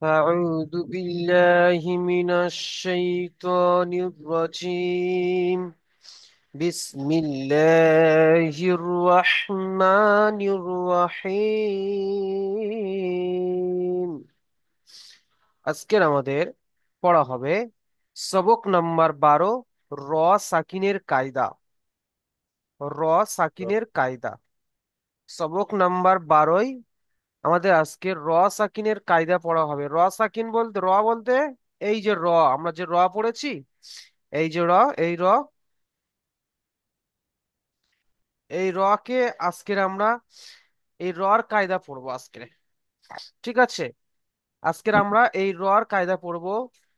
أعوذ بالله من الشيطان الرجيم. بسم الله الرحمن الرحيم. আজকের আমাদের পড়া হবে সবক নাম্বার 12, র সাকিনের কায়দা। র সাকিনের কায়দা সবক নাম্বার 12। আমাদের আজকে র সাকিনের কায়দা পড়া হবে। র সাকিন বলতে, র বলতে এই যে র, আমরা যে র পড়েছি, এই যে র, এই র, এই র কে আজকের আমরা এই রর কায়দা পড়বো আজকে। ঠিক আছে, আজকের আমরা এই রর কায়দা পড়বো।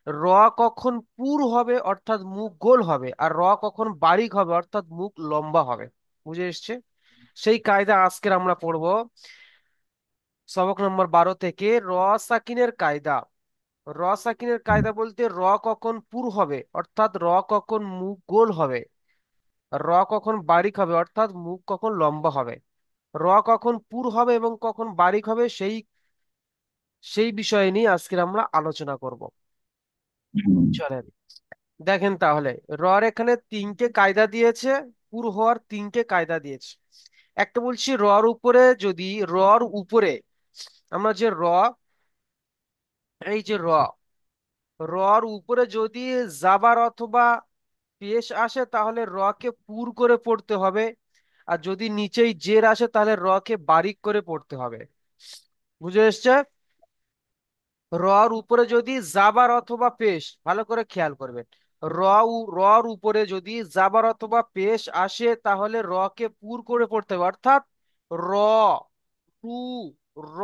র কখন পুর হবে অর্থাৎ মুখ গোল হবে, আর র কখন বারিক হবে অর্থাৎ মুখ লম্বা হবে। বুঝে এসছে? সেই কায়দা আজকের আমরা পড়বো সবক নম্বর 12 থেকে। র সাকিনের কায়দা। র সাকিনের কায়দা বলতে র কখন পুর হবে অর্থাৎ র কখন মুখ গোল হবে, আর র কখন বারিক হবে অর্থাৎ মুখ কখন লম্বা হবে। র কখন পুর হবে এবং কখন বারিক হবে সেই সেই বিষয় নিয়ে আজকে আমরা আলোচনা করব। হুম। চলেন দেখেন তাহলে। রর এখানে তিনটে কায়দা দিয়েছে, পুর হওয়ার তিনটে কায়দা দিয়েছে। একটা বলছি রর উপরে যদি, রর উপরে আমরা যে র, এই যে র, রর উপরে যদি জাবার অথবা পেশ আসে তাহলে র কে পুর করে পড়তে হবে, আর যদি নিচেই জের আসে তাহলে র কে বারিক করে পড়তে হবে। বুঝে এসছে? রর উপরে যদি জাবার অথবা পেশ, ভালো করে খেয়াল করবেন, রর উপরে যদি জাবার অথবা পেশ আসে তাহলে র কে পুর করে পড়তে হবে, অর্থাৎ র, রু, র,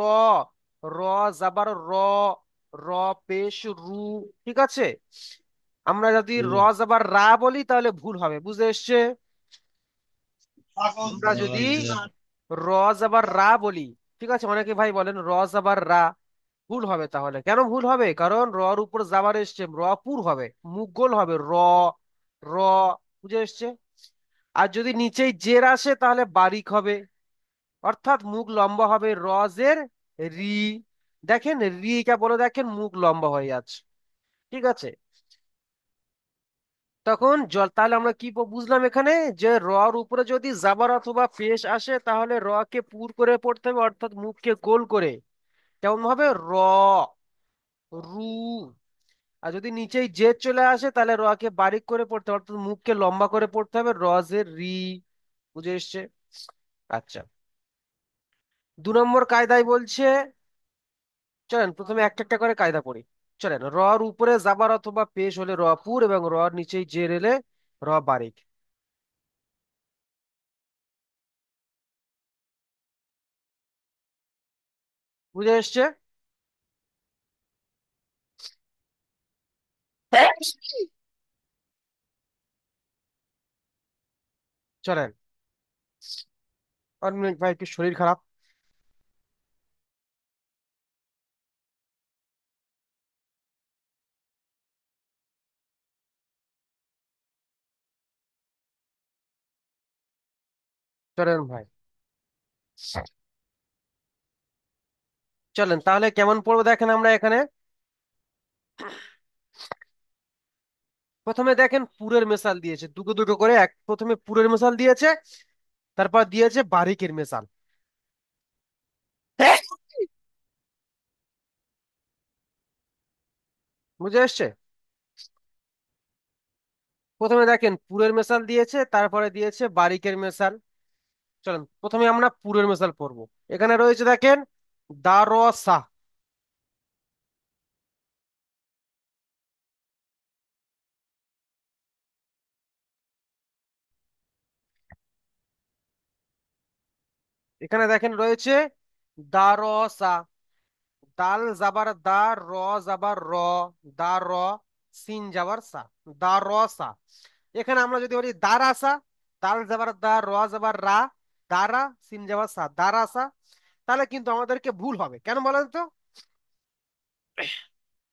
র জাবার র, র পেশ রু। ঠিক আছে, আমরা যদি র জাবার রা বলি তাহলে ভুল হবে। বুঝে এসছে? আমরা যদি র জাবার রা বলি, ঠিক আছে, অনেকে ভাই বলেন র জাবার রা, ভুল হবে। তাহলে কেন ভুল হবে? কারণ রর উপর জাবার এসছে, র পুর হবে, মুখ গোল হবে, র, র। বুঝে এসছে? আর যদি নিচেই জের আসে তাহলে বারিক হবে, অর্থাৎ মুখ লম্বা হবে, রজের রি। দেখেন রি কে বলে, দেখেন মুখ লম্বা হয়ে যাচ্ছে। ঠিক আছে, তখন জল, তাহলে আমরা কি বুঝলাম এখানে, যে রর উপরে যদি জাবার অথবা পেশ আসে তাহলে র কে পুর করে পড়তে হবে, অর্থাৎ মুখকে গোল করে। কেমন ভাবে? র, রু। আর যদি নিচেই জেদ চলে আসে তাহলে র কে বারিক করে পড়তে হবে, অর্থাৎ মুখকে লম্বা করে পড়তে হবে, রজের রি। বুঝে এসছে? আচ্ছা, 2 নম্বর কায়দায় বলছে, চলেন প্রথমে একটা একটা করে কায়দা পড়ি। চলেন, রর উপরে জাবার অথবা পেশ হলে র পুর, এবং রর নিচেই জের এলে র বারিক। বুঝে এসছে? চলেন, অনেক ভাই একটু শরীর খারাপ। চলেন ভাই, চলেন তাহলে কেমন পড়বো দেখেন। আমরা এখানে প্রথমে দেখেন পুরের মেশাল দিয়েছে, দুটো দুটো করে, এক প্রথমে পুরের মেশাল দিয়েছে, তারপর দিয়েছে বারিকের মেশাল। বুঝে এসছে? প্রথমে দেখেন পুরের মেশাল দিয়েছে, তারপরে দিয়েছে বারিকের মেশাল। চলেন প্রথমে আমরা পুরের মেশাল পড়বো। এখানে রয়েছে দেখেন দারসা। এখানে দেখেন রয়েছে দারসা। দাল জাবার দা, র জাবার র, দা র, সিন জাবার সা, দা র সা। এখানে আমরা যদি বলি দারাসা, দাল জাবার দা, র জাবার রা, দারা, সিন জাবার সা, দারাসা, তাহলে কিন্তু আমাদেরকে ভুল হবে। কেন বলেন তো?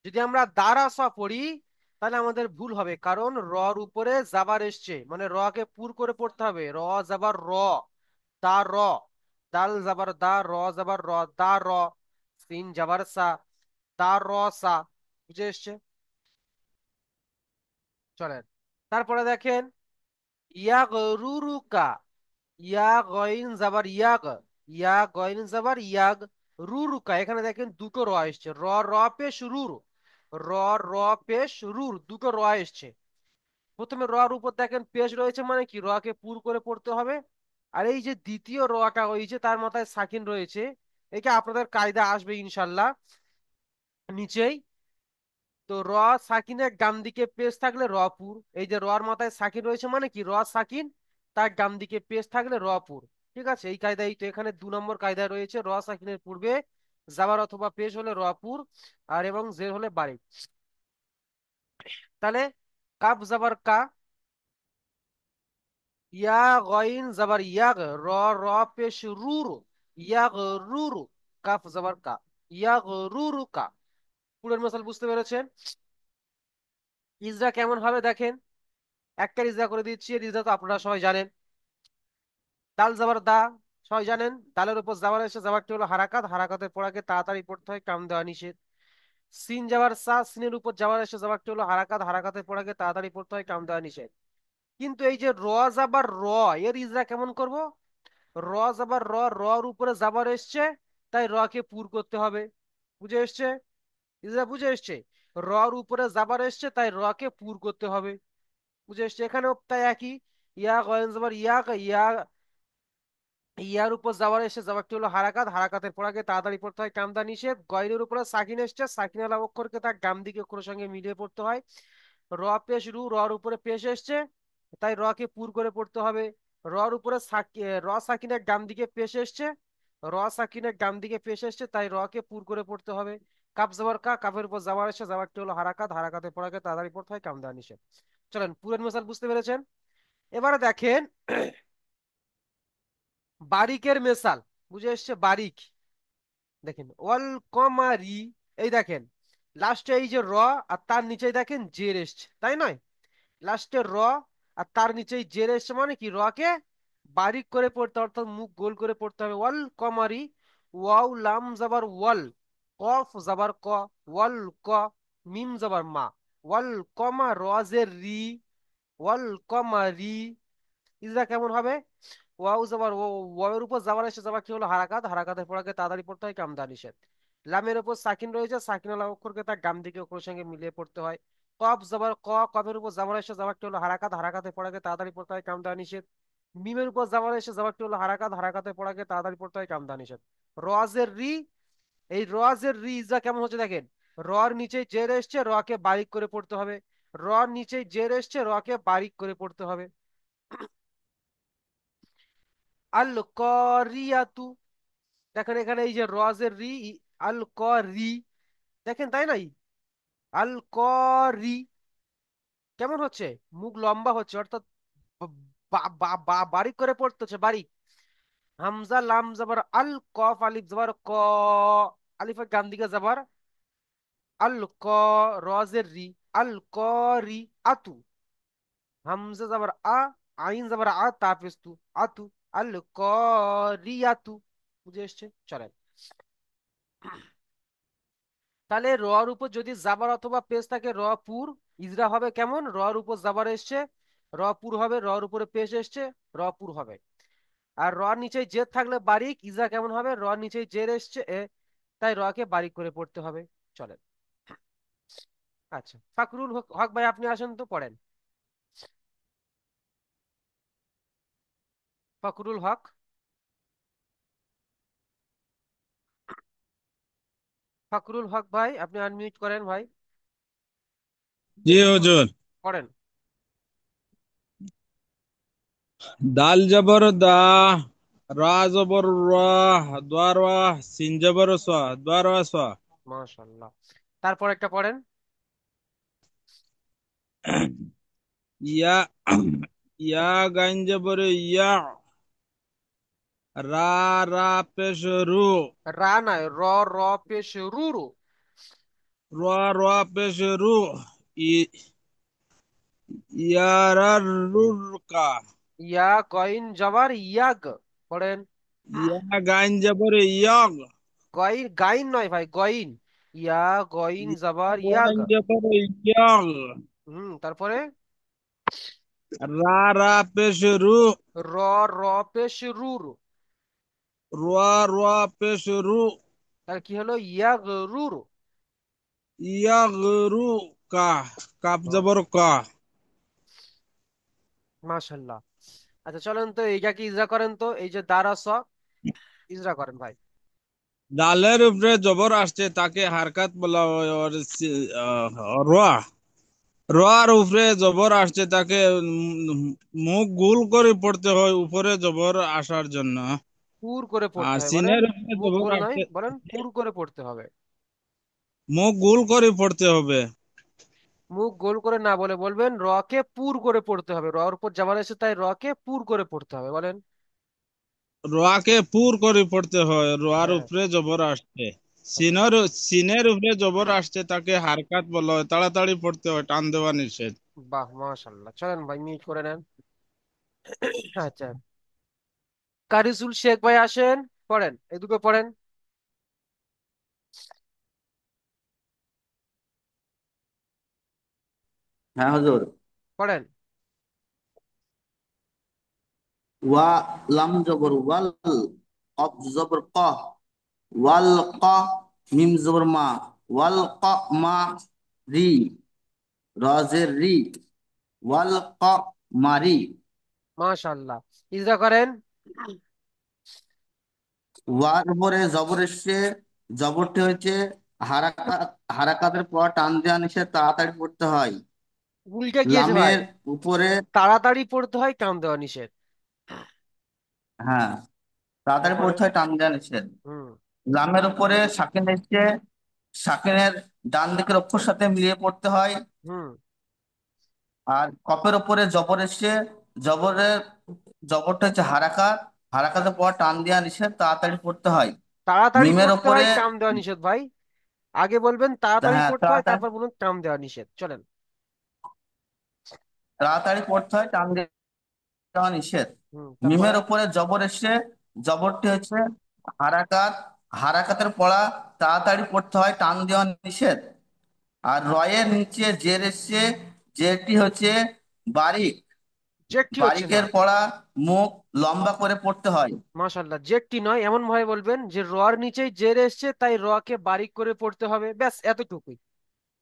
যদি আমরা দারাসা পড়ি তাহলে আমাদের ভুল হবে, কারণ রর উপরে জাবার এসছে, মানে র কে পুর করে পড়তে হবে, র জাবার র, দা র, দাল জাবার দা, র জাবার র, দা র, সিন জাবার সা, তার র সা, বুঝে এসছে? চলেন, তারপরে দেখেন ইয়াগ রুরুকা, ইয়া গইন যাবার ইয়াগ, ইয়া গইন যাবার ইয়াগ, রুরুকা। এখানে দেখেন দুটো র এসছে, র র পেশ রুর, র র পেশ রুর, দুটো র এসছে। প্রথমে র এর উপর দেখেন পেশ রয়েছে, মানে কি র কে পুর করে পড়তে হবে। আর এই যে দ্বিতীয় রটা হয়েছে তার মাথায় সাকিন রয়েছে, এটা আপনাদের কায়দা আসবে ইনশাল্লাহ নিচেই। তো র সাকিনের ডান দিকে পেশ থাকলে রপুর, এই যে র এর মাথায় সাকিন রয়েছে মানে কি র সাকিন, তার ডান দিকে পেশ থাকলে রপুর। ঠিক আছে, এই কায়দাই তো এখানে 2 নম্বর কায়দায় রয়েছে, র সাকিনের পূর্বে জাবার অথবা পেশ হলে রপুর, আর এবং জের হলে বাড়ি। তাহলে কাপ জাবার কা, ইয়া গইন জাবার ইয়াগ, র র পেশ রুর, ইয়াগ রুর, কাফ জাবার কা, ইয়াগ রুরু কা। পুরের মশাল বুঝতে পেরেছেন? ইজরা কেমন হবে দেখেন, একটা ইজরা করে দিচ্ছি, এর ইজরা তো আপনারা সবাই জানেন। দাল জাবার দা, সবাই জানেন দালের উপর জাবার এসে জাবারটি হলো হারাকাত, হারাকাতের পড়াকে তাড়াতাড়ি পড়তে হয়, কাম দেওয়া নিষেধ। সিন যাবার সা, সিনের উপর যাবার এসে জাবারটি হলো হারাকাত, হারাকাতের পড়াকে তাড়াতাড়ি পড়তে হয়, কাম দেওয়া নিষেধ। কিন্তু এই যে র জাবার র, এর ইজরা কেমন করব? র জাবার র, র উপরে জাবার এসছে, তাই র কে পুর করতে হবে। বুঝে এসছে? ইজরা বুঝে এসছে? র উপরে জাবার এসছে তাই র কে পুর করতে হবে। বুঝে এসছে? এখানেও তাই একই, ইয়া গয়েন জাবার ইয়া, ইয়া ইয়ার উপর যাওয়ার এসে যাওয়ারটি হলো হারাকাত, হারাকাতের পড়াকে তাড়াতাড়ি পড়তে হয়, কামদা নিষেধ। গয়নের উপরে সাকিন এসছে, সাকিন আলা অক্ষরকে তার ডান দিকে অক্ষরের সঙ্গে মিলিয়ে পড়তে হয়। র পেশ রু, রর উপরে পেশ এসছে, তাই র কে পুর করে পড়তে হবে। রর উপরে র সাকিনের ডান দিকে পেশ এসছে, র সাকিনের ডান দিকে পেশ এসছে, তাই র কে পুর করে পড়তে হবে। কাপ যাবার কা, কাপের উপর যাওয়ার এসে যাওয়ারটি হলো হারাকাত, হারাকাতের পড়াকে তাড়াতাড়ি পড়তে হয়, কামদা নিষেধ। চলেন পুরের মেসাল বুঝতে পেরেছেন? এবারে দেখেন বারিকের মেসাল, বুঝে এসছে? বারিক, দেখেন ওয়াল কমারি, এই দেখেন লাস্টে এই যে র, আর তার নিচে দেখেন জের এসছে, তাই নয়? লাস্টে র আর তার নিচেই জের এসছে, মানে কি র কে বারিক করে পড়তে হবে, অর্থাৎ মুখ গোল করে পড়তে হবে। ওয়াল কমারি, ওয়াও লাম জাবার ওয়াল, কফ জাবার ক, ওয়াল ক, মিম জাবার মা, ওয়াল কমা রজের রি, ওয়াল কমারি। ইজরা কেমন হবে? ওয়াও যাবার ও, ওয়াওয়ের উপর যাবার এসে যাবার কি হলো হারাকাত, হারাকাতের পড়াকে তাড়াতাড়ি পড়তে হয়, কামদা নিষেধ। লামের উপর সাকিন রয়েছে, সাকিন আলা অক্ষরকে তার ডান দিকে অক্ষরের সঙ্গে মিলিয়ে পড়তে হয়। কফ যাবার ক, কফের উপর যাবার এসে যাবারটি হলো হারাকাত, হারাকাতের পড়াকে তাড়াতাড়ি পড়তে হয়, কামদা নিষেধ। মিমের উপর যাবার এসে যাবারটি হলো হারাকাত, হারাকাতের পড়াকে তাড়াতাড়ি পড়তে হয়, কামদা নিষেধ। রজের রি, এই রজের রি ইজরা কেমন হচ্ছে দেখেন, রর নিচে জের এসছে, র কে বারিক করে পড়তে হবে। রর নিচে জের এসছে, র কে বারিক করে পড়তে হবে। আল করিয়াতু, দেখেন এখানে এই যে রজের রি, আল করি, দেখেন তাই নাই? আল করি কেমন হচ্ছে? মুখ লম্বা হচ্ছে, অর্থাৎ বারিক করে পড়তেছে, বারিক। হামজা লাম জাবার আল, কফ আলিফ জাবার ক, আলিফের ডান দিকে যাবার, আল ক, রজের রি, আল করি আতু, হামজা যাবার আ, আইন যাবার আ, তাফেজ তু, আতু, আল করিয়াতু। বুঝে এসছে? চলেন, তাহলে র এর উপর যদি জাবার অথবা পেশ থাকে র পুর, ইজরা হবে কেমন? র এর উপর জাবার এসছে, র পুর হবে, র এর উপরে পেশ এসছে, র পুর হবে। আর র নিচে জের থাকলে বারিক, ইজরা কেমন হবে? র নিচে জের এসছে তাই র কে বারিক করে পড়তে হবে। চলেন, আচ্ছা ফাকরুল হক হক ভাই আপনি আসেন তো, পড়েন। ফখরুল হক, ফখরুল হক ভাই আপনি আনমিউট করেন ভাই, জি হুজুর। পড়েন। দাল জবর দা, রা জবর রা, দ্বারা সিন জবর সা, দ্বারা সা। মাশাআল্লাহ, তারপর একটা পড়েন। ইয়া, ইয়া গাইন জবর ইয়া, রা রা পেশ রু, রা নয়, র, র পেশ রু রু, রা রা পেশ রু, ই, ইয়ারা রুরকা, ইয়া গইন জবর ইয়াগ, পড়েন। ইয়া গাইন জবর ইয়াগ, গইন গাইন নয় ভাই, গইন, ইয়া গইন জাবার ইয়াগ। ওয়াইন জবর ইয়াগ। তারপরে রা রা পেশ রু। র র পেশ রুর। রোয়া রোয়া পেশ রু। তাহলে কি হলো? ইয়াগ রুর। ইয়াগ রু। কা। কাপ জবর কা। মাশাল্লাহ। আচ্ছা চলেন তো এইটা কি ইজরা করেন তো, এই যে দারা স, ইজরা করেন ভাই। দালের উপরে জবর আসছে তাকে হারকাত বলা হয়। আর রোয়া। রোয়ার উপরে জবর আসছে তাকে মুখ গোল করে পড়তে হয় উপরে জবর আসার জন্য। পুর করে পড়তে আর হয় বলেন। সিনের উপরে মুখ জবর গোল নয়, আসছে, বলেন পুর করে পড়তে হবে। মুখ গোল করে পড়তে হবে। মুখ গোল করে না বলে বলবেন র কে পুর করে পড়তে হবে, রর উপর জাবার এসে তাই র কে পুর করে পড়তে হবে বলেন। রোয়াকে পুর করে পড়তে হয়, রোয়ার হ্যাঁ। উপরে জবর আসছে। আচ্ছা সিনের সিনের উপরে জবর আসছে তাকে হারকাত বলা হয়, তাড়াতাড়ি পড়তে হয়, টান দেওয়া নিষেধ। বাহ মাশাল্লাহ, চলেন ভাই মিউট করে নেন। আচ্ছা, কারিজুল শেখ ভাই আসেন, পড়েন এই দুটো পড়েন। হ্যাঁ হুজুর। পড়েন। ওয়া লাম জবর ওয়াল, কফ জবর ক, ওয়াল ক, মিম জবর মা, ওয়াল ক মা রি, রজের রি, ওয়াল ক মারি। মাশাল্লাহ, ইজরা করেন। ওয়ার উপরে জবর এসছে, জবরটি হচ্ছে হারাকাত, হারাকাতের পর টান দেওয়া নিষেধ, তাড়াতাড়ি পড়তে হয়। উল্টে গিয়েছে ভাই, লামের উপরে, তাড়াতাড়ি পড়তে হয়, টান দেওয়া নিষেধ। হ্যাঁ, তাড়াতাড়ি তারপরে পড়তে হয়, টান দেওয়া নিষেধ। হুম লামের উপরে সাকিন এসছে, সাকিনের ডান দিকের অক্ষর সাথে মিলিয়ে পড়তে হয়। হুম আর কপের ওপরে জবর এসছে, জবরের, জবরটা হচ্ছে হারাকাত, হারাকাতের পর টান দেওয়া নিষেধ, তাড়াতাড়ি পড়তে হয়। তাড়াতাড়ি মিমের পড়তে ওপরে, হয়, টান দেওয়া নিষেধ ভাই। আগে বলবেন তাড়াতাড়ি হ্যাঁ পড়তে হয়, তাড়াতাড়ি, তারপর বলুন টান দেওয়া নিষেধ, চলেন। তাড়াতাড়ি পড়তে হয়, টান দেওয়া নিষেধ। তারপরে মিমের ওপরে জবর এসছে, জবরটি হচ্ছে হারাকাত, হারাকাতের পড়া তাড়াতাড়ি পড়তে হয়, টান দেওয়া নিষেধ। আর রয়ের নিচে জের এসছে, জেরটি হচ্ছে বারিক, জেটটি হচ্ছে বারিকের নয়। পড়া মুখ লম্বা করে পড়তে হয়। মাশাল্লাহ, জেটটি নয়, এমন ভাবে বলবেন যে রর নিচেই জের এসছে তাই র কে বারিক করে পড়তে হবে, ব্যাস এতটুকুই।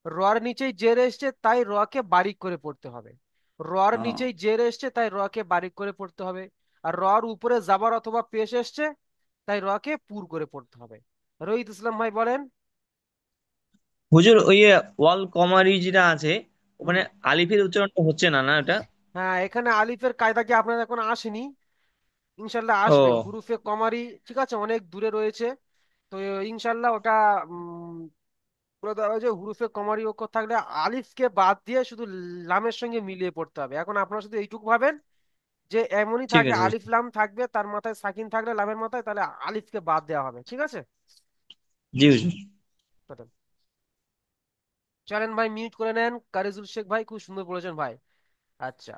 রর নিচেই জের এসছে তাই র কে বারিক করে পড়তে হবে। রর হ্যাঁ। নিচেই জের এসছে তাই র কে বারিক করে পড়তে হবে। আর রর উপরে জাবার অথবা পেশ এসছে তাই র কে পুর করে পড়তে হবে। রোহিত ইসলাম ভাই বলেন। হুজুর ওই যে ওয়াল কমারি যেটা আছে, হুম ওখানে আলিফের উচ্চারণটা হচ্ছে না, না এটা? হ্যাঁ, এখানে আলিফের কায়দা কি আপনার এখন আসেনি? ইনশাল্লাহ আসবে, ও, হুরুফে কমারি ঠিক আছে, অনেক দূরে রয়েছে। তো ইনশাল্লাহ ওটা উম, বলে দেওয়া হয় যে হুরুফে কমারি অক্ষর থাকলে আলিফকে বাদ দিয়ে শুধু লামের সঙ্গে মিলিয়ে পড়তে হবে। এখন আপনারা শুধু এইটুকু ভাবেন যে এমনই ঠিক থাকবে, আছে। আলিফ লাম থাকবে, তার মাথায় সাকিন থাকলে লামের মাথায়, তাহলে আলিফকে বাদ দেওয়া হবে, ঠিক আছে। জি হুজুর। চলেন চলেন ভাই মিউট করে নেন, কারিজুল শেখ ভাই খুব সুন্দর বলেছেন ভাই। আচ্ছা,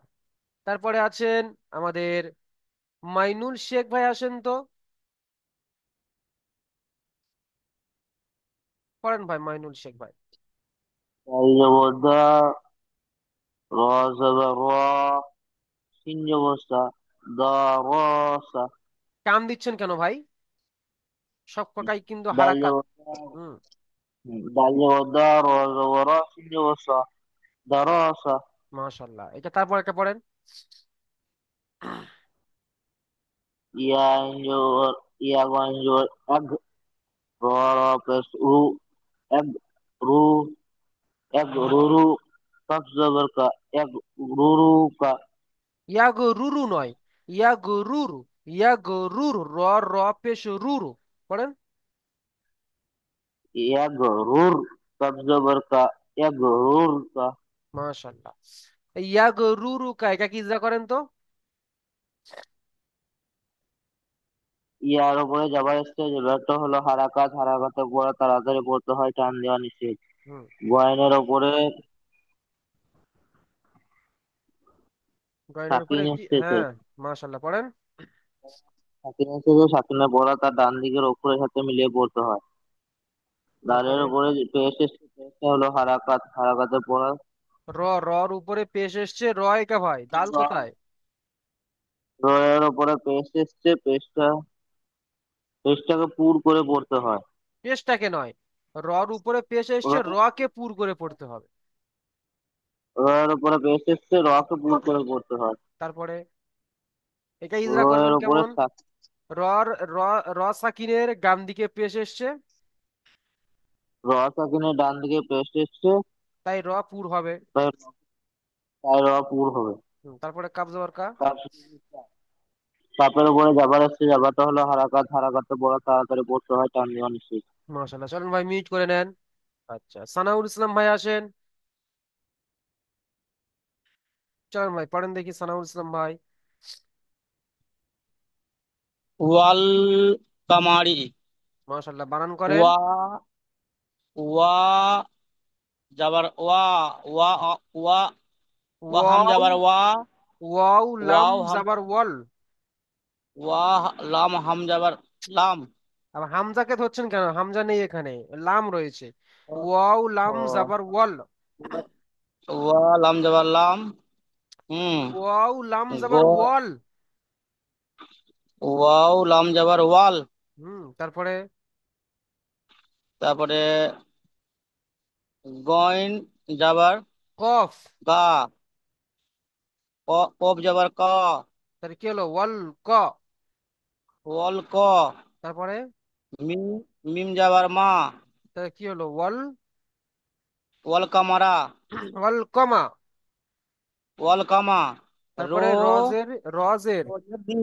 তারপরে আছেন আমাদের মাইনুল শেখ ভাই, আসেন তো, পড়েন ভাই মাইনুল শেখ ভাই। الوداع رازب الراء সিঞ্জবস্তা দারসা টান দিচ্ছেন কেন ভাই? সব কটাই কিন্তু হারাকাত। দালজবদা হুম দালজবদা রজবরা সিঞ্জবস্তা দারসা মাশাল্লাহ, এটা তারপর একটা পড়েন। ইয়াঞ্জর ইয়াগঞ্জর এক রপেস রু এক রু এক রুরু কফজবরকা এক রুরুকা ইয়াগ রুরু নয়, ইয়াগ রুরু, ইয়াগ রুরু, র র পেশ রুরু, পড়েন। এক রুর কফজবরকা এক রুরকা মাশাল্লাহ, ইয়াগ রুরু কা, এটা কি ইজরা করেন তো। ইয়ার উপরে যাবার এসছে, জেবারটা হলো হারাকাত, হারাকাতের পরে তাড়াতাড়ি পড়তে হয়, টান দেওয়া নিষেধ। হুম গয়নের ওপরে গয়নার উপরে সাকিন কি, এসেছে, হ্যাঁ মাশাল্লাহ, পড়েন। সাকিন এসেছে, সাকিনের পড়া তার ডান দিকের অক্ষরের সাথে মিলিয়ে পড়তে হয়। দালের তারপরে উপরে যে পেশ এসছে পেশটা হলো হারাকাত, হারাকাতের পড়া। র, রর উপরে পেশ এসছে, র একা ভাই, দাল কোথায়? রয়ের উপরে পেশ এসছে, পেশটাকে পুর করে পড়তে হয়। পেশটাকে নয়, রর উপরে পেশ এসছে, র কে পুর করে পড়তে হবে। রয়ের উপরে পেশ এসছে, রকে পুর করে পড়তে হয়। তারপরে এটা ইজরা রয়ের করবেন উপরে কেমন? রর, র, র সাকিনের গান দিকে পেশ এসছে, র সাকিনের ডান দিকে পেশ এসছে, তাই র পুর হবে। তাই তাই র পুর হবে। তারপরে কাব জবর কা। চাপের উপরে যাবার এসছে, যাবারটা হলো হারাকাত, হারাকাতে পড়া তাড়াতাড়ি পড়তে হয়, টান দেওয়া নিষেধ। মাশাআল্লাহ, চলেন ভাই মিউট করে নেন। আচ্ছা, সানাউল ইসলাম ভাই আসেন। চলেন ভাই পড়েন দেখি সানাউল ইসলাম ভাই। ওয়াল কামারি। মাশাআল্লাহ, বানান করেন। ওয়া ওয়া যাবার ওয়া ওয়া ওয়া ওয়া হাম ওয়াও, যাবার ওয়া ওয়াও লাম ওয়াও হাম জাবার ওয়াল। ওয়া লাম হাম যাবার লাম। আর হামজাকে ধরছেন কেন? হামজা নেই এখানে, লাম রয়েছে। ওয়াও লাম ও জাবার ওয়াল। ওয়া লাম যাবার লাম। হুম। ওয়াও লাম গ জাবার ওয়াল। ওয়াও লাম যাবার ওয়াল। তারপরে তারপরে গইন যাবার কফ। গা। কফ যাবার ক। তাহলে কি হলো? ওয়াল ক। ওয়াল ক। তারপরে মিম মিম যাবার মা। তাহলে কি হলো? ওয়াল, ওয়াল কামারা। ওয়াল কমা। ওয়াল কামা। রো তারপরে রজের, রজের, রোজের রি।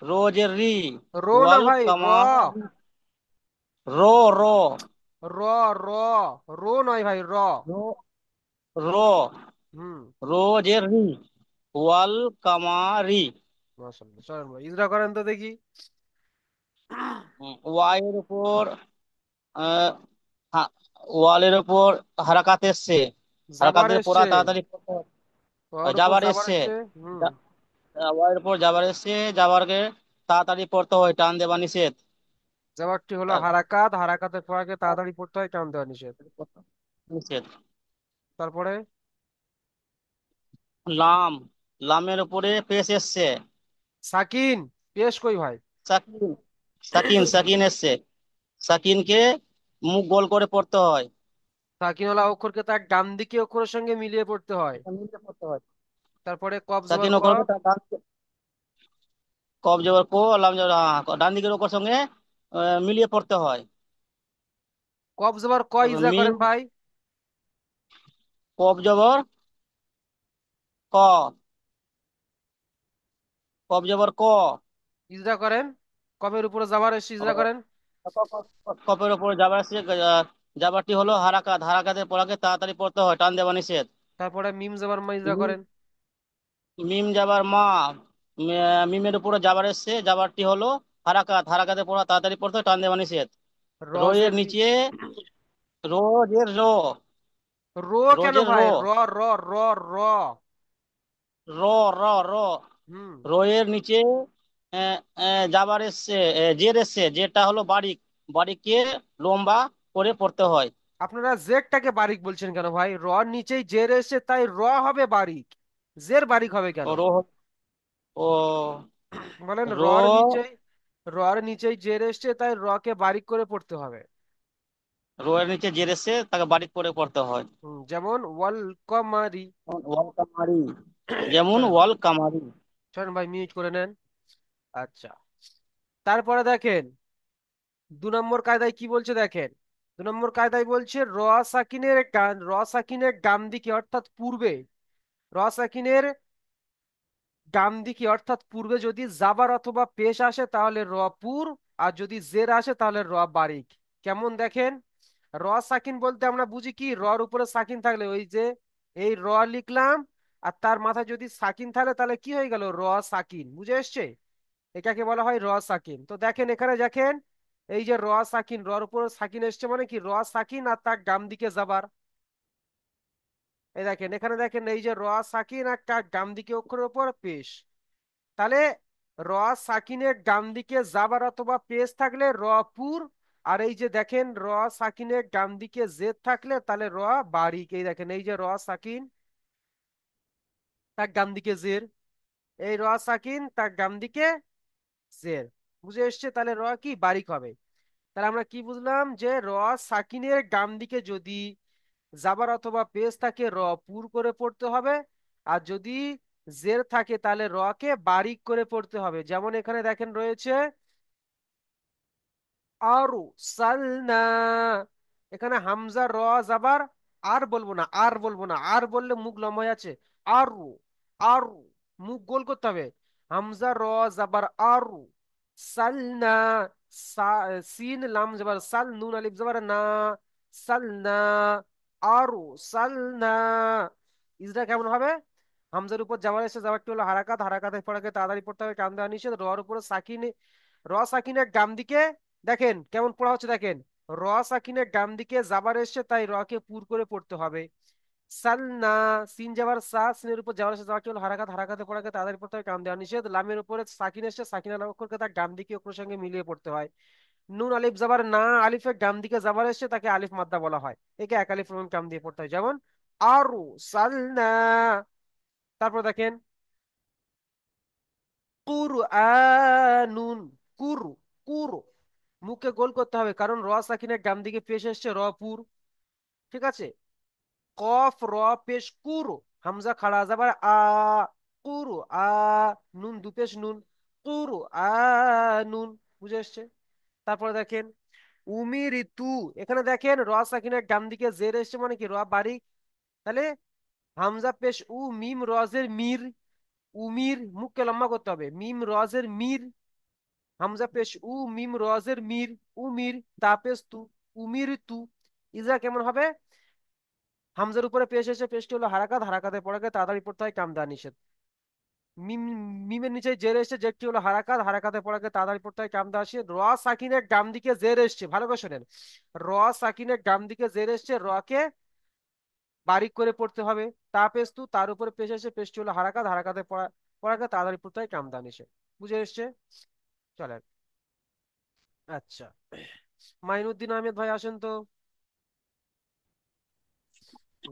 রোজের রি। রো না ওয়াল ভাই, র। কামা রো রো র, র, রো নয় ভাই, র। রো রো হুম। রোজের রি। ওয়াল কামারি। মাশাআল্লাহ, চলেন ভাই ইজরা করেন তো দেখি। ওয়াইয়ের উপর আহ, ওয়ালের উপর হারাকাত এসছে। জাবার হারাকাতের পড়া এসছে, তাড়াতাড়ি পড়তে হবে। ওর উপর জাবার জাবার এসছে। এসছে। ওয়াইয়ের উপর জাবার এসছে, জাবারকে তাড়াতাড়ি পড়তে হয়, টান দেবা নিষেধ। জাবারটি হলো তারপর হারাকাত, হারাকাতের পরাকে তাড়াতাড়ি পড়তে হয়, টান দেওয়া নিষেধ। নিষেধ। তারপরে লাম লামের উপরে পেশ এসছে। সাকিন, পেশ কই ভাই? সাকিন সাকিন সাকিন এসছে। সাকিনকে মুখ গোল করে পড়তে হয়। সাকিনওয়ালা অক্ষরকে তার ডান দিকে অক্ষরের সঙ্গে মিলিয়ে পড়তে হয়। এটা মিলিয়ে পড়তে হয়। তারপরে কফ জবর সাকিন ক। অক্ষরকে তার কব জবর কো, লাম জবর ডান দিকের অক্ষর সঙ্গে মিলিয়ে পড়তে হয়। কফ জবর ক তারপর ইজরা মিম করেন ভাই। কব জবর ক। কব জবর ক। ইজরা করেন, কফের উপরে জাবার এসে ইজরা করেন। কপের উপরে জাবার আসছে। জাবারটি হলো হারাকাত, হারাকাতের পড়াকে তাড়াতাড়ি পড়তে হয়, টান দেওয়া নিষেধ। তারপরে মিম জাবার মা ইজরা করেন। মিম যাবার মা। মিমের উপরে জাবার এসছে, জাবারটি হলো হারাকাত, হারাকাতের পড়া তাড়াতাড়ি পড়তে হয়, টান দেওয়া নিষেধ। রোয়ের রজের রি। নিচে রোজের রো। রো কেন রোজের ভাই? রো। র, র, র, র। র র র হুম। রোয়ের নিচে যাবার এসছে, জের এসছে, জেরটা হলো বারিক, বারিককে লম্বা করে পড়তে হয়। আপনারা জেডটাকে বারিক বলছেন কেন ভাই? র নিচেই জের এসছে, তাই র হবে বারিক, জের বারিক হবে কেন? ও রো ও বলেন রো রর নিচেই, রর নিচেই জের এসছে, তাই র কে বারিক করে পড়তে হবে। রোয়ের নিচে জের এসছে, তাকে বারিক করে পড়তে হয়। যেমন ওয়াল কমারি। ওয়াল কামারি। যেমন চলেন, ওয়াল কামারি। চলেন ভাই মিউট করে নেন। আচ্ছা, তারপরে দেখেন 2 নম্বর কায়দায় কি বলছে দেখেন। 2 নম্বর কায়দায় বলছে র সাকিনের র সাকিনের ডান দিকে অর্থাৎ পূর্বে, র সাকিনের ডান দিকে অর্থাৎ পূর্বে যদি জাবার অথবা পেশ আসে তাহলে র পুর, আর যদি জের আসে তাহলে র বারিক। কেমন দেখেন? র সাকিন বলতে আমরা বুঝি কি, রর উপরে সাকিন থাকলে ওই যে এই র লিখলাম, আর তার মাথায় যদি সাকিন থাকলে তাহলে কি হয়ে গেল? র সাকিন, বুঝে এসছে? এটাকে বলা হয় র সাকিন। তো দেখেন এখানে দেখেন, এই যে র সাকিন, রর উপরে সাকিন এসছে মানে কি, র সাকিন আর তার ডান দিকে যাবার। এই দেখেন এখানে দেখেন, এই যে র সাকিন আর তার ডান দিকে অক্ষরের উপর পেশ। তাহলে র সাকিনের ডান দিকে জাবার অথবা পেশ থাকলে র পুর, আর এই যে দেখেন র সাকিনের ডান দিকে জেদ থাকলে তাহলে র বারিক। এই দেখেন এই যে র সাকিন তার ডান দিকে জের, এই র সাকিন তার ডান দিকে জের, বুঝে এসছে? তাহলে র কি বারিক হবে। তাহলে আমরা কি বুঝলাম যে র সাকিনের ডান দিকে যদি জাবার অথবা পেশ থাকে র পুর করে পড়তে হবে, আর যদি জের থাকে তাহলে র কে বারিক করে পড়তে হবে। যেমন এখানে দেখেন রয়েছে আরু সালনা, এখানে হামজা র জাবার আর বলবো না, আর বলবো না, আর বললে মুখ লম্বা হয়ে আছে। আরু, আরু, মুখ গোল করতে হবে। হামজা র জাবার আরু, সালনা, সিন লাম জাবার সাল, নুন আলিফ জাবার না, সালনা, আরু সালনা। ইজরা কেমন হবে? হামজার উপর জাবার এসে জাবারটি হলো হারাকাত, হারাকাতের পড়াকে তাড়াতাড়ি পড়তে হবে, কান দেওয়া নিষেধ। রর উপরে সাকিন, র সাকিনের ডান দিকে দেখেন কেমন পড়া হচ্ছে, দেখেন র সাকিনের ডান দিকে জাবার এসছে তাই র কে পুর করে পড়তে হবে। সালনা, সিন জাবার সা, সিনের উপর জাবার এসে জাবারটি হলো হারাকাত, হারাকাতে পড়াকে তাড়াতাড়ি পড়তে হবে, কান দেওয়া নিষেধ। লামের উপরে সাকিন এসছে, সাকিনা অক্ষরকে তার ডান দিকে অক্ষরের সঙ্গে মিলিয়ে পড়তে হয়। নুন আলিফ জাবার না, আলিফের ডান দিকে জাবার এসছে তাকে আলিফ মাদ্দা বলা হয়, একে এক আলিফ এবং কাম দিয়ে পড়তে হয়। যেমন আরু সালনা। তারপর দেখেন কুরআনুন, কুরু, কুরু, মুখে গোল করতে হবে কারণ র সাকিনের ডান দিকে পেশ এসছে রপুর, ঠিক আছে? কফ র পেশ কুরু, হামজা খাড়া যাবার আ, কুরু আ, নুন দু পেশ নুন, কুরু আ নুন, বুঝে এসছে? তারপরে দেখেন উমির তু, এখানে দেখেন র সাকিনের ডান দিকে জের এসছে মানে কি র বারিক, তাহলে হামজা পেশ উ, মিম রজের মির, উমির, মুখকে লম্বা করতে হবে, মিম রজের মির, হামজা পেশ উ, মিম রজের মির, উমির, তা পেশ তু, উমির তু। ইজরা কেমন হবে? হামজার উপরে পেশ এসে পেশটি হলো হারাকাত, হারাকাতে পড়াকে তাড়াতাড়ি পড়তে হয়, কাম দেওয়া নিষেধ। মিম, মিমের নিচে জের এসছে, জেরটি হলো হারাকাত, হারাকাতে পড়াকে তাড়াতাড়ি পড়তে হয়, কাম দেওয়া নিষেধ। র সাকিনের ডান দিকে জের এসছে, ভালো করে শোনেন, র সাকিনের ডান দিকে জের এসছে, র কে বারিক করে পড়তে হবে। তা পেশ তু, তার উপরে পেশ এসে পেশটি হলো হারাকাত, হারাকাতে পড়াকে তাড়াতাড়ি পড়তে হয়, কাম দেওয়া নিষেধ। বুঝে এসছে? চলেন। আচ্ছা, মাইনুদ্দিন আহমেদ ভাই আসেন তো।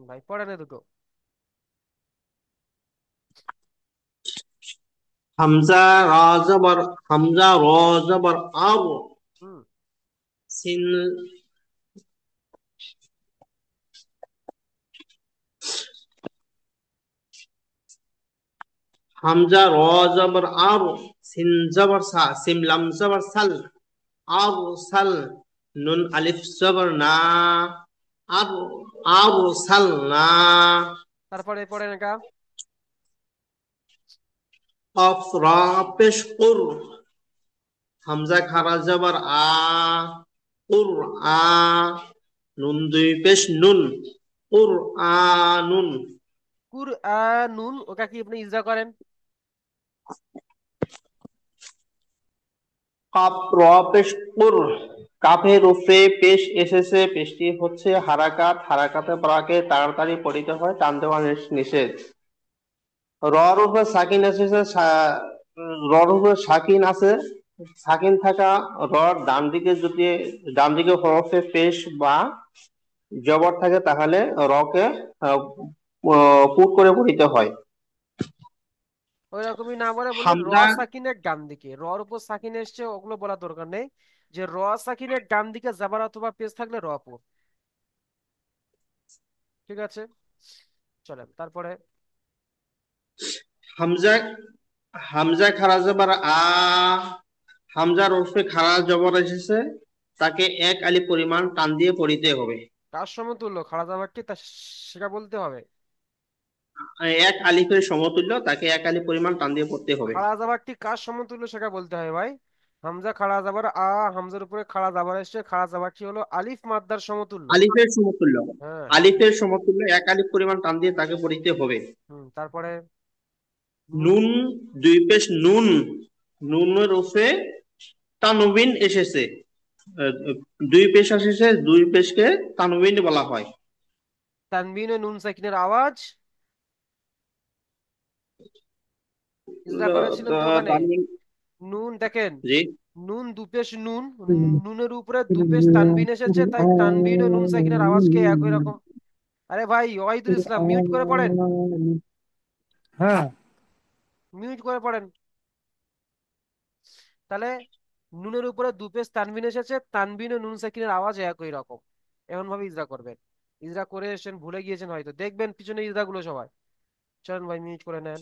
ভাই পড়েন এ দুটো। হামজা রা জবর হামজা র জবর আর, হুম। সিন হামজা র জবর আর, সিন জবর সা, সিম লাম জবর সাল, আর সাল, নুন আলিফ জবর না, আর আর সাল না। তারপরে পড়েন এটা। কফ রা পেশ কুর, হামজা খারা জবর আ, কুর আ, নুন দুই পেশ নুন, কুর আ নুন। কুরআনুন, ওটা কি আপনি ইজরা করেন? কাপ র পেশ কুর, কাফের উপরে পেশ এসেছে, পেশটি হচ্ছে হারাকাত, হারাকাতে পড়াকে তাড়াতাড়ি পড়িতে হয়, টান দেওয়া নিষেধ। রর উপরে সাকিন এসেছে, রর উপরে সাকিন আছে, সাকিন থাকা রর ডান দিকে যদি ডান দিকে হরফে পেশ বা জবর থাকে তাহলে রকে আহ, পুট করে পড়িতে হয়। ওই রকমই না বলে বললেন র হামজা সাকিনের ডান দিকে, রর উপর সাকিন এসছে ওগুলো বলার দরকার নেই, যে র সাকিনের ডান দিকে জাবার অথবা পেশ থাকলে র পড়, ঠিক আছে? চলেন তারপরে। হামজা হামজা খারা জবর আ, হামজার ওরফে খাড়া জবর এসেছে, তাকে এক আলি পরিমাণ টান দিয়ে পড়িতে হবে। কার সমতুল্য খাড়া জাবারটি তা সেটা বলতে হবে। এক আলিফের সমতুল্য, তাকে এক আলি পরিমাণ টান দিয়ে পড়তে হবে। খাড়া জাবারটি কার সমতুল্য সেটা বলতে হয় ভাই। হামজা খাড়া জাবার আ, হামজার উপরে খাড়া জাবার এসছে, খাড়া জাবারটি হলো আলিফ মাদ্দার সমতুল্য। আলিফের সমতুল্য, হ্যাঁ। আলিফের সমতুল্য এক আলিফ পরিমাণ টান দিয়ে তাকে পড়িতে হবে। তারপরে নুন। নুন দুই পেশ নুন, নুনের ওরফে তানবিন এসেছে, আহ, দুই পেশ এসেছে, দুই পেশকে তানবিন বলা হয়। তানবিনে নুন সাকিনের আওয়াজ ইজরা করেছিলেন তো ওখানে। তানবিন, নুন দেখেন, জি নুন দুপেশ নুন, নুনের উপরে দুপেশ তানবিন এসেছে, তাই তানবিন ও নুন সাকিনের আওয়াজকে একই রকম। আরে ভাই ওয়াহিদুল ইসলাম, মিউট করে পড়েন, হ্যাঁ, মিউট করে পড়েন। তাহলে নুনের উপরে দুপেশ তানবিন এসেছে, তানবিন ও নুন সাকিনের আওয়াজ একই রকম। এমন ভাবে ইজরা করবেন। ইজরা করে এসেছেন, ভুলে গিয়েছেন হয়তো, দেখবেন পিছনে ইজরা গুলো সবাই। চলেন ভাই মিউট করে নেন।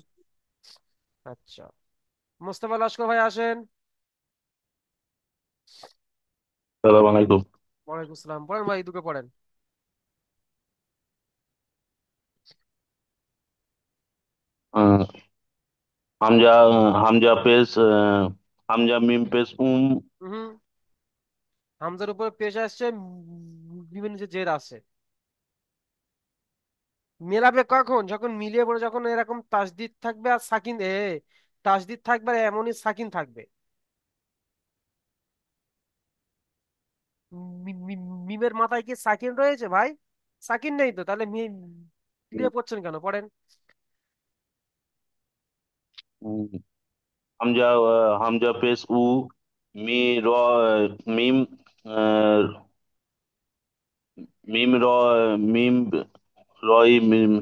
আচ্ছা, মোস্তফা লস্কর ভাই আসেন। সালাম আলাইকুম। ওয়ালাইকুম আসসালাম, পড়েন ভাই, দুটো পড়েন। আহ, হামজা হামজা পেশ হামজা মিম পেশ হুম, হামজার উপরে পেশ আসছে, বিভিন্ন যে জের আছে। মেলাবে কখন? যখন মিলিয়ে পড়ে, যখন এরকম তাসদিদ থাকবে আর সাকিন তাসদিদ থাকবে আর এমনই সাকিন থাকবে। মিমের মাথায় কি সাকিন রয়েছে ভাই? সাকিন নেই তো, তাহলে মিলিয়ে পড়ছেন কেন? পড়েন। উম, হামজা হামজা পেশ মি র মিম আহ, মিম র মিম রয় মিম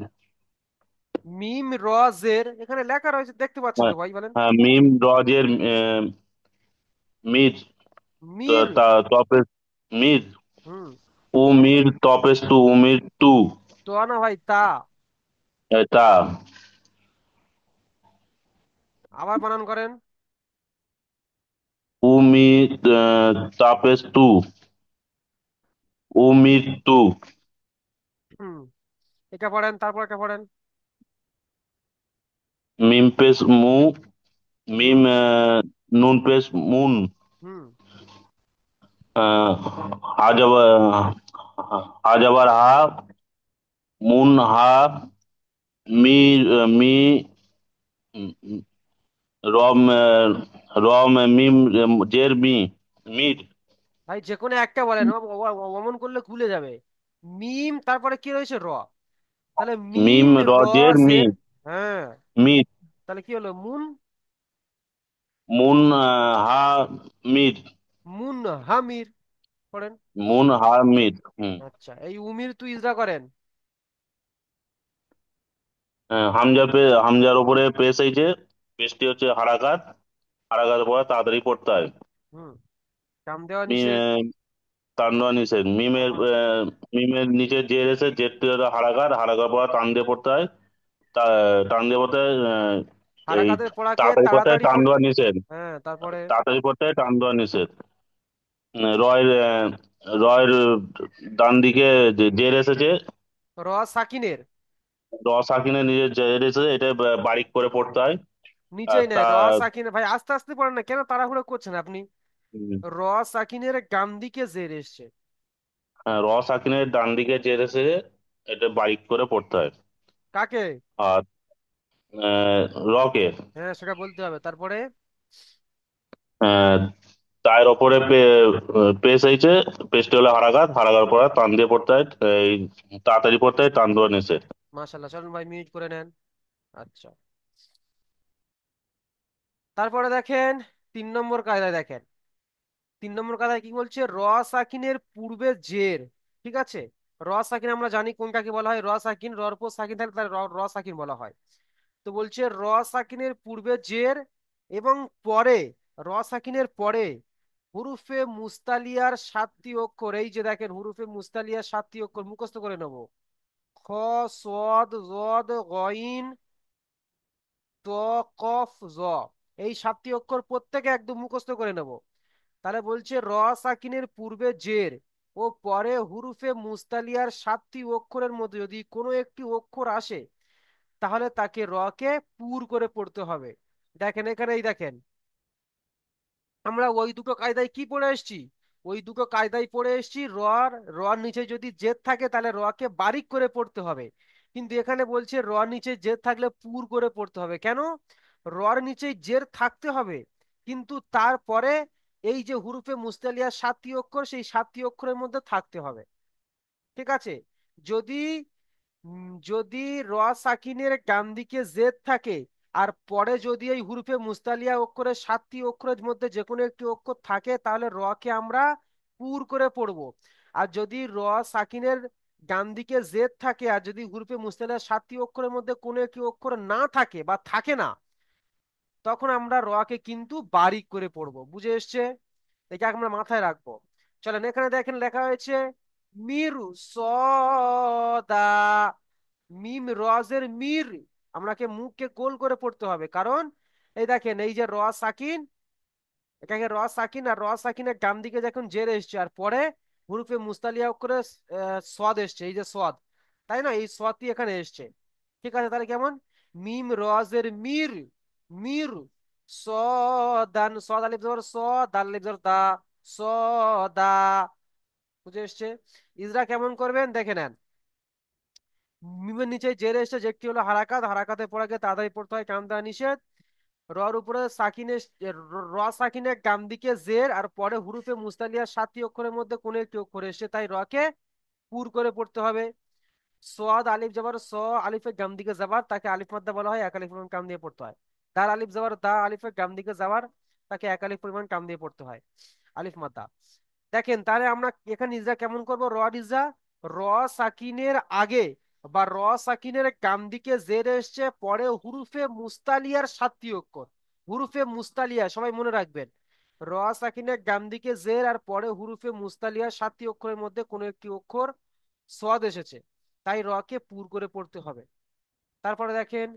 মিম র জের এখানে লেখা রয়েছে, দেখতে পাচ্ছেন হ্যাঁ, তো ভাই, বলেন। হ্যাঁ, মিম রজের মির মির। তপেশ মির হুম। মির তপেশ উমির টু তো না ভাই, তা। তা আবার বানান করেন। মি তাপেশ উমির টু হুম, এটা পড়েন, তারপর এটা পড়েন। মিম পেশ মিম হুম। নুন পেশ মুন হুম। আহ, হাজাবার হাজাবার হা মুন হা মি মি রম রম মিম জের মির ভাই যে কোনো একটা বলেন, অমন করলে খুলে যাবে। মিম, তারপরে কি রয়েছে? র। তাহলে মিম মিম র রজের মি জের। হ্যাঁ। মির তাহলে কি হলো? মুন। মুন হা মির মুন হামির। পড়েন। মুন হা মির আচ্ছা, এই উমির তুই ইজরা করেন। হামজার উপরে পেশ হয়েছে, পেশটি হচ্ছে হারাকাত, হারাকাতের পরে তাড়াতাড়ি পড়তে হয়। হুম, কাম দেওয়া মি- নিষেধ। আহ, তান্ডব নিষেধ। মিমের নিচে জের এসে জেরটি হলো হারাকাত, হারাকার পর টান দিয়ে পড়তে হয়। টান দিয়ে পড়তে হয়, এই হারাকাতের পড়াকে তাড়াতাড়ি পড়তে হয়, তাড়াতাড়ি টান পড়তে। দেওয়া নিষেধ। হ্যাঁ, তারপরে। তাড়াতাড়ি পড়তে হয়, টান দেওয়া নিষেধ। রয়ের রয়ের ডান দিকে যে জের এসেছে, র সাকিনের সাকিনের নিজের জের এসেছে, এটা বারিক করে পড়তে হয়। আর নিচেই তা নেয় র সাকিনের। ভাই আস্তে আস্তে পড়েন না, কেন তাড়াহুড়ো করছেন আপনি? উম, র সাকিনের গান দিকে জের এসছে। হ্যাঁ, সাকিনের ডান দিকে জের এসেছে, এটা বারিক করে পড়তে হয়। কাকে? আর রকে হ্যাঁ, সেটা বলতে হবে, তারপরে। আহ, তার ওপরে পেস হয়েছে, পেস্টে হলো হারাঘাত, হারাঘাত পরে টান দিয়ে পড়তে হয়। এই তাড়াতাড়ি পড়তে হয়, টান দেওয়া নিষেধ। মাশাল্লাহ, চলুন ভাই মিউট করে নেন। আচ্ছা, তারপরে দেখেন 3 নম্বর কায়দায় দেখেন। 3 নম্বর কায়দায় কি বলছে? র সাকিনের পূর্বে জের। ঠিক আছে, র সাকিন আমরা জানি কোনটাকে বলা হয়। র সাকিন, রর পর সাকিন থাকলে তাহলে র সাকিন বলা হয়। তো বলছে র সাকিনের পূর্বে জের এবং পরে, র সাকিনের পরে হুরুফে মুস্তালিয়ার 7টি অক্ষর। এই যে দেখেন, হুরুফে মুস্তালিয়ার 7টি অক্ষর মুখস্থ করে নেব। খ, সদ, জদ, গইন, ত, কফ, জ। এই 7টি অক্ষর প্রত্যেকে একদম মুখস্থ করে নেব। তাহলে বলছে র সাকিনের পূর্বে জের ও পরে হুরুফে মুস্তালিয়ার 7টি অক্ষরের মধ্যে যদি কোনো একটি অক্ষর আসে, তাহলে তাকে র কে পুর করে পড়তে হবে। দেখেন এখানে, এই দেখেন, আমরা ওই দুটো কায়দায় কি পড়ে এসেছি? ওই দুটো কায়দায় পড়ে এসেছি, র নিচে যদি জেদ থাকে তাহলে র কে বারিক করে পড়তে হবে। কিন্তু এখানে বলছে র নিচে জেদ থাকলে পুর করে পড়তে হবে। কেন? রর নিচে জের থাকতে হবে, কিন্তু তারপরে এই যে হুরুফে মুস্তালিয়া 7টি অক্ষর, সেই 7টি অক্ষরের মধ্যে থাকতে হবে। ঠিক আছে? যদি যদি র সাকিনের ডান দিকে জেদ থাকে, আর পরে যদি এই হুরুফে মুস্তালিয়া অক্ষরের 7টি অক্ষরের মধ্যে যে কোনো একটি অক্ষর থাকে তাহলে র কে আমরা পুর করে পড়বো। আর যদি র সাকিনের ডান দিকে জেদ থাকে আর যদি হুরুফে মুস্তালিয়া 7টি অক্ষরের মধ্যে কোনো একটি অক্ষর না থাকে বা থাকে না, তখন আমরা র কে কিন্তু বারিক করে পড়বো। বুঝে এসছে? এটা আমরা মাথায় রাখবো। চলেন, এখানে দেখেন লেখা হয়েছে মিরু সদা, মিম রজের মির। আমাকে মুখকে গোল করে পড়তে হবে, কারণ এই দেখেন এই যে র সাকিন, এটাকে র সাকিন, আর র সাকিনের ডান দিকে যখন জের এসছে আর পরে হুরুফে মুস্তালিয়া করে সদ এসছে, এই যে সদ, তাই না, এই সদটি এখানে এসছে। ঠিক আছে, তাহলে কেমন, মিম রজের মির, মির সদান, সদ আলিফ জবর স, দাল আলিফ জবর দা, সদা। বুঝে এসছে? ইজরা কেমন করবেন দেখে নেন। মিমের নিচে জের এসছে, যেটি হলো হারাকাত, হারাকাতে পড়াকে তাড়াতাড়ি পড়তে হয়, টান দেওয়া নিষেধ। রর উপরে সাকিনের র সাকিনের ডান দিকে জের আর পরে হুরুফে মুস্তালিয়া 7টি অক্ষরের মধ্যে কোনো একটি অক্ষর এসছে, তাই রকে পুর করে পড়তে হবে। সোয়াদ আলিফ জবর স, আলিফের ডান দিকে যাবার তাকে আলিফ মাদ্দা বলা হয়, এক আলিফ পরিমাণ কাম দিয়ে পড়তে হয়। দার আলিফ জবর দা, আলিফের ডান দিকে যাবার তাকে এক আলিফ পরিমাণ কাম দিয়ে পড়তে হয়, আলিফ মাদ্দা। দেখেন তাহলে আমরা এখানে ইজরা কেমন করব, র ইজরা, র সাকিনের আগে বা র সাকিনের ডান দিকে জের এসছে, পরে হুরুফে মুস্তালিয়ার 7টি অক্ষর, হুরুফে মুস্তালিয়া সবাই মনে রাখবেন, র সাকিনের ডান দিকে জের আর পরে হুরুফে মুস্তালিয়ার 7টি অক্ষরের মধ্যে কোনো একটি অক্ষর সদ এসেছে, তাই র কে পুর করে পড়তে হবে। তারপরে দেখেন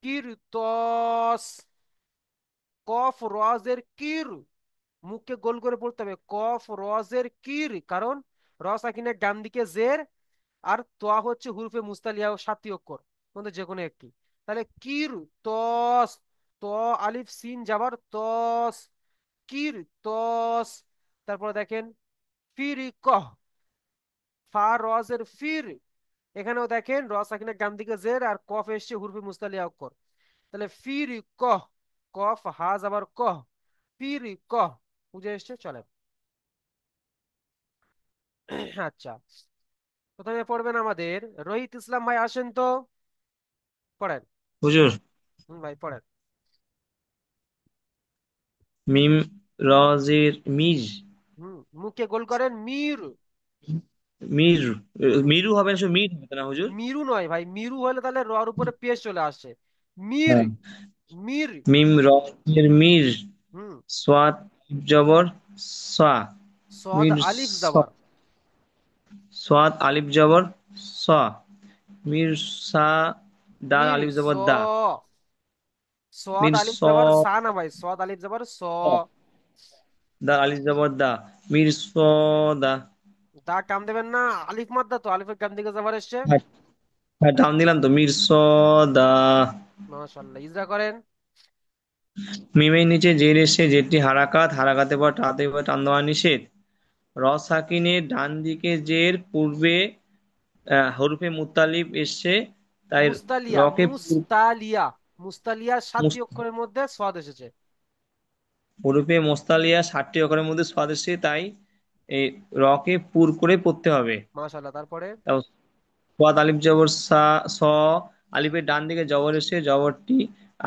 কিরতস, কফ রজের কির, মুখকে গোল করে পড়তে হবে, কফ রজের কির, কারণ র সাকিনের ডান দিকে জের আর তোয়া হচ্ছে হুরুফে মুস্তালিয়া ও 7টি অক্ষর মধ্যে যে কোনো একটি, তাহলে কির তস, ত আলিফ সিন যাবার তস, কির তস। তারপরে দেখেন ফির কহ, ফা রজের ফির, এখানেও দেখেন র সাকিনের ডান দিকে জের আর কফ এসছে হুরুফে মুস্তালিয়া অক্ষর, তাহলে ফির কহ, কফ হা যাবার কহ, ফির কহ। বুঝে এসছে? চলে। আচ্ছা, প্রথমে পড়বেন আমাদের রোহিত ইসলাম ভাই, আসেন তো, পড়েন। হুজুর, ভাই পড়েন। মিম রজের মির, মুখে গোল করেন মির, মির, মিরু হবে না, শুধু মির হবে না হুজুর? মিরু নয় ভাই, মিরু হলে তাহলে রর উপরে পেশ চলে আসে, মির, হ্যাঁ, মির। মিম রজের মির, হুম, সোয়াত জবর সা, সদ মির আলিফ স, জবর, সোয়াত আলিফ জবর সা, মির সা, দাল মির আলিফ স, জবর দা, সদ মির আলিফ স, জবর সা না ভাই, সদ আলিফ জবর স, দাল আলিফ জবর দা, মির স দা। দা কাম দেবেন না, আলিফ মাদ্দা তো, আলিফের কাম দিকে জবর এসছে। হ্যাঁ, হ্যাঁ, টান দিলাম তো, মির স দা। মাশাআল্লাহ, ইজরা করেন। মিমের নিচে জের এসে, যেটি হারাকাত, হারাকাতের পর টাতে পর টান দেওয়া নিষেধ। র সাকিনের ডান দিকে জের, পূর্বে হরফে মুত্তালিব এসছে, তাই মুস্তালিয়া, রকে মুস্তালিয়া, মুস্তালিয়া 7টি মুস- অক্ষরের মধ্যে সদ এসেছে। হরফে মোস্তালিয়া 60টি অক্ষরের মধ্যে সদ এসছে, তাই এই রকে পুর করে পড়তে হবে। মাশাআল্লাহ, তারপরে তাও সোয়াদ আলিফ জবর সা, স, আলিফের ডান দিকে জবর এসছে, জবরটি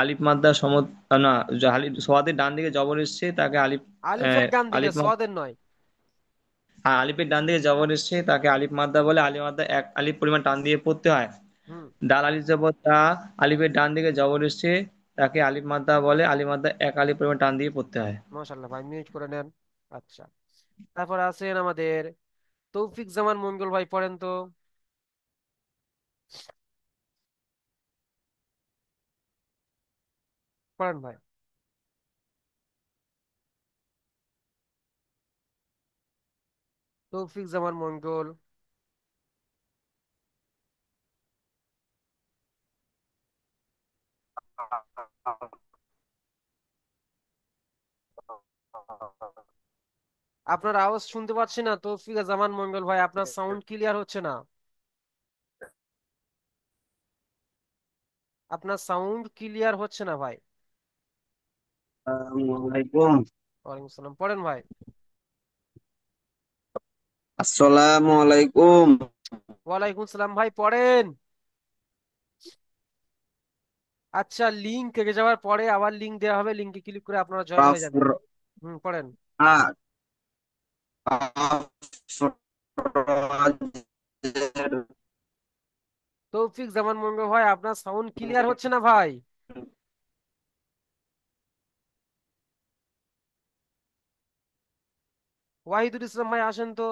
আলিফ মাদ্দা সম, না, সোয়াদের ডান দিকে জবর এসছে, তাকে আলিফ, আলিফের ডান দিকে, আলিফ সদের নয়। আলিফের ডান দিকে জবর এসছে, তাকে আলিফ মাদ্দা বলে, আলিফ মাদ্দা এক আলিফ পরিমাণ টান দিয়ে পড়তে হয়। হুম, ডাল আলিফ জবর দা, আলিফের ডান দিকে জবর এসছে, তাকে আলিফ মাদ্দা বলে, আলিফ মাদ্দা এক আলিফ পরিমাণ টান দিয়ে পড়তে হয়। মাশাআল্লাহ ভাই, মিউট করে নেন। আচ্ছা, তারপর আছেন আমাদের তৌফিক জামান মঙ্গল ভাই, পড়েন তো, পড়েন ভাই। তৌফিক জামান মঙ্গল। আপনার আওয়াজ শুনতে পাচ্ছি না তৌফিক জামান মঙ্গল ভাই, আপনার সাউন্ড ক্লিয়ার হচ্ছে না, আপনার সাউন্ড ক্লিয়ার হচ্ছে না ভাই। আসসালামাইকুম। ওয়ালাইকুম সালাম, পড়েন ভাই। আসসালামু আলাইকুম। ওয়ালাইকুম সালাম ভাই, পড়েন। আচ্ছা, লিঙ্ক কেটে যাওয়ার পরে আবার লিঙ্ক দেওয়া হবে, লিঙ্কে ক্লিক করে আপনারা জয়েন হয়ে যাবেন। أفراد পড়েন। তৌফিক জামান মঙ্গল ভাই, আপনার সাউন্ড ক্লিয়ার হচ্ছে না ভাই। ওয়াহিদুল ইসলাম ভাই আসেন তো।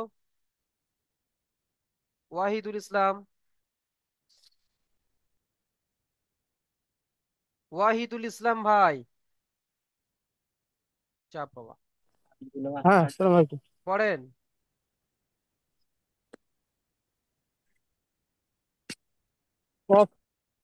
ওয়াহিদুল ইসলাম, ওয়াহিদুল ইসলাম ভাই, চাপ বাবা, হ্যাঁ, আসসালামু আলাইকুম। পড়েন। কফ